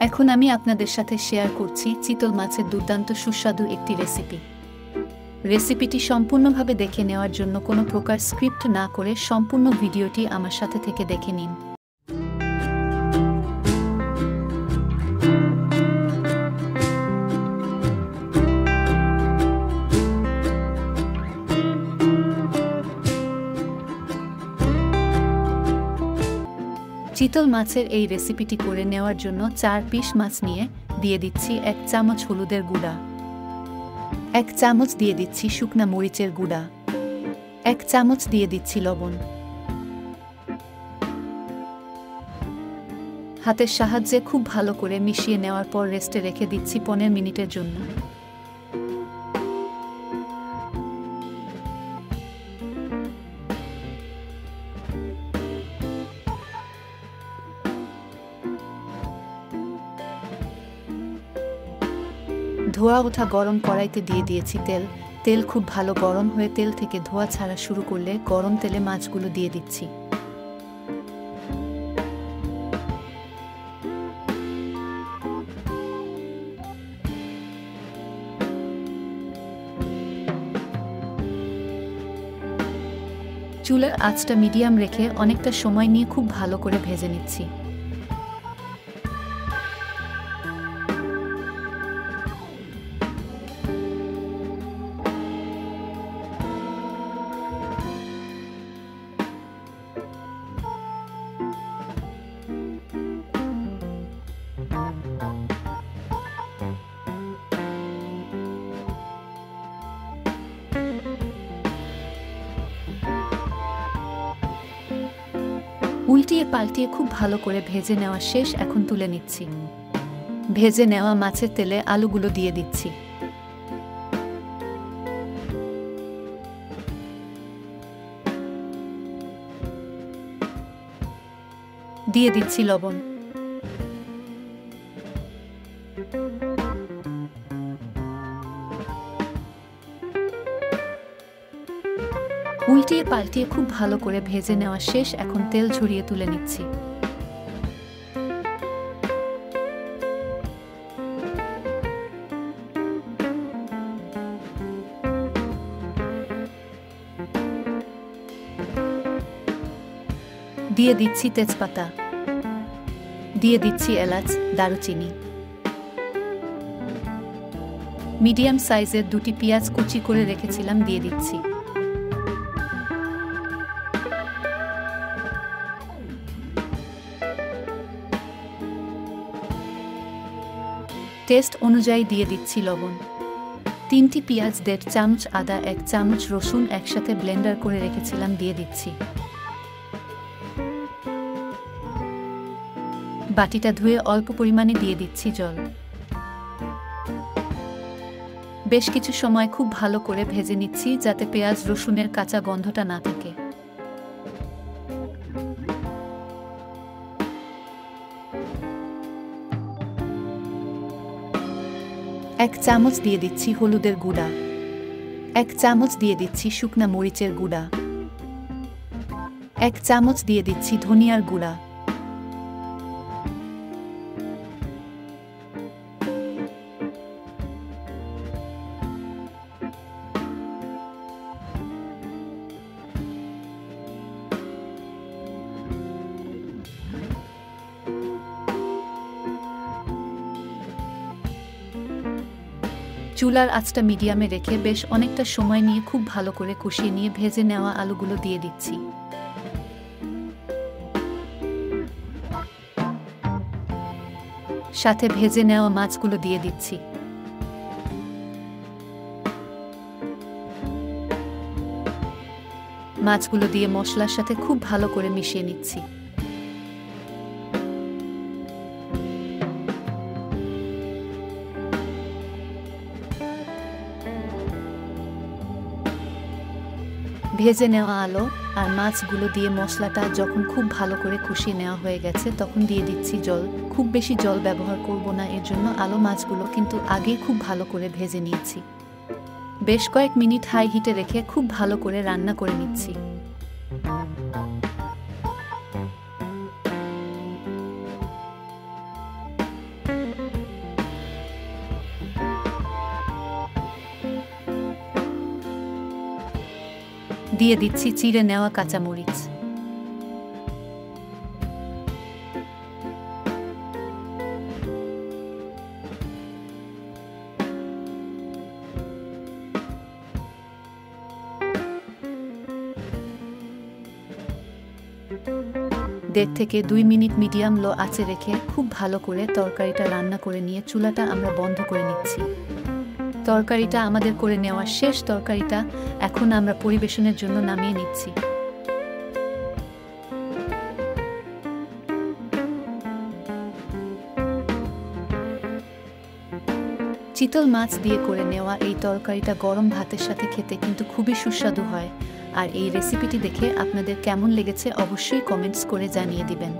এখন আমি আপনাদের সাথে শেয়ার করছি চিতল মাছের দুর্দান্ত সুস্বাদু একটি রেসিপি। রেসিপিটি সম্পূর্ণভাবে দেখে নেওয়ার জন্য কোনো প্রকার স্ক্রিপ্ট না করে সম্পূর্ণ ভিডিওটি আমার সাথে থেকে দেখে নিন। চিতল মাছের এই রেসিপিটি করে নেওয়ার জন্য 4 পিস মাছ নিয়ে দিয়ে দিচ্ছি 1 চামচ হলুদের গুঁড়া, 1 চামচ দিয়ে দিচ্ছি শুকনা মরিচের গুঁড়া, 1 চামচ দিয়ে দিচ্ছি লবণ। হাতের সাহায্যে খুব ভালো করে মিশিয়ে নেওয়ার পর রেস্টে রেখে দিচ্ছি 15 মিনিটের জন্য। ধোয়া ওঠা গরম কড়াইতে দিয়ে দিয়েছি তেল খুব ভালো গরম হয়ে তেল থেকে ধোয়া ছাড়া শুরু করলে গরম তেলে মাছগুলো দিয়ে দিচ্ছি। চুলার আঁচটা মিডিয়াম রেখে অনেকটা সময় নিয়ে খুব ভালো করে ভেজে নিচ্ছি। উল্টিয়ে পাল্টিয়ে খুব ভালো করে ভেজে নেওয়া শেষ, এখন তুলে নিচ্ছি। ভেজে নেওয়া মাছের তেলে আলুগুলো দিয়ে দিচ্ছি। দিয়ে দিচ্ছি লবণ। উল্টিয়ে পাল্টিয়ে খুব ভালো করে ভেজে নেওয়া শেষ, এখন তেল ঝরিয়ে তুলে নিচ্ছি। দিয়ে দিচ্ছি তেজপাতা, দিয়ে দিচ্ছি এলাচ, দারুচিনি। মিডিয়াম সাইজের 2টি পেঁয়াজ কুচি করে রেখেছিলাম দিয়ে দিচ্ছি। টেস্ট অনুযায়ী দিয়ে দিচ্ছি লবণ। 3টি পেঁয়াজ, 1.5 চামচ আদা, 1 চামচ রসুন একসাথে ব্লেন্ডার করে রেখেছিলাম দিয়ে দিচ্ছি। বাটিটা ধুয়ে অল্প পরিমাণে দিয়ে দিচ্ছি জল। বেশ কিছু সময় খুব ভালো করে ভেজে নিচ্ছি যাতে পেঁয়াজ রসুনের কাঁচা গন্ধটা না থাকে। এক চামচ দিয়ে দিচ্ছি হলুদের গুঁড়া, 1 চামচ দিয়ে দিচ্ছি শুকনা মরিচের গুঁড়া, 1 চামচ দিয়ে দিচ্ছি ধনিয়ার গুঁড়া। চুলার আঁচটা মিডিয়ামে রেখে বেশ অনেকটা সময় নিয়ে খুব ভালো করে কষিয়ে নিয়ে ভেজে নেওয়া আলুগুলো দিয়ে দিচ্ছি। সাথে ভেজে নেওয়া মাছগুলো দিয়ে দিচ্ছি। মাছগুলো দিয়ে মশলার সাথে খুব ভালো করে মিশিয়ে নিচ্ছি। ভেজে নেওয়া আলু আর মাছগুলো দিয়ে মশলাটা যখন খুব ভালো করে কষিয়ে নেওয়া হয়ে গেছে তখন দিয়ে দিচ্ছি জল। খুব বেশি জল ব্যবহার করব না, এর জন্য আলু মাছগুলো কিন্তু আগে খুব ভালো করে ভেজে নিয়েছি। বেশ কয়েক মিনিট হাই হিটে রেখে খুব ভালো করে রান্না করে নিচ্ছি। দিয়ে দিচ্ছি চিড়ে নেওয়া কাঁচামরিচ। দেড় থেকে 2 মিনিট মিডিয়াম লো আঁচে রেখে খুব ভালো করে তরকারিটা রান্না করে নিয়ে চুলাটা আমরা বন্ধ করে নিচ্ছি। তরকারিটা আমাদের করে নেওয়া শেষ। তরকারিটা এখন আমরা পরিবেশনের জন্য নামিয়ে নিচ্ছি। চিতল মাছ দিয়ে করে নেওয়া এই তরকারিটা গরম ভাতের সাথে খেতে কিন্তু খুবই সুস্বাদু হয়। আর এই রেসিপিটি দেখে আপনাদের কেমন লেগেছে অবশ্যই কমেন্টস করে জানিয়ে দিবেন।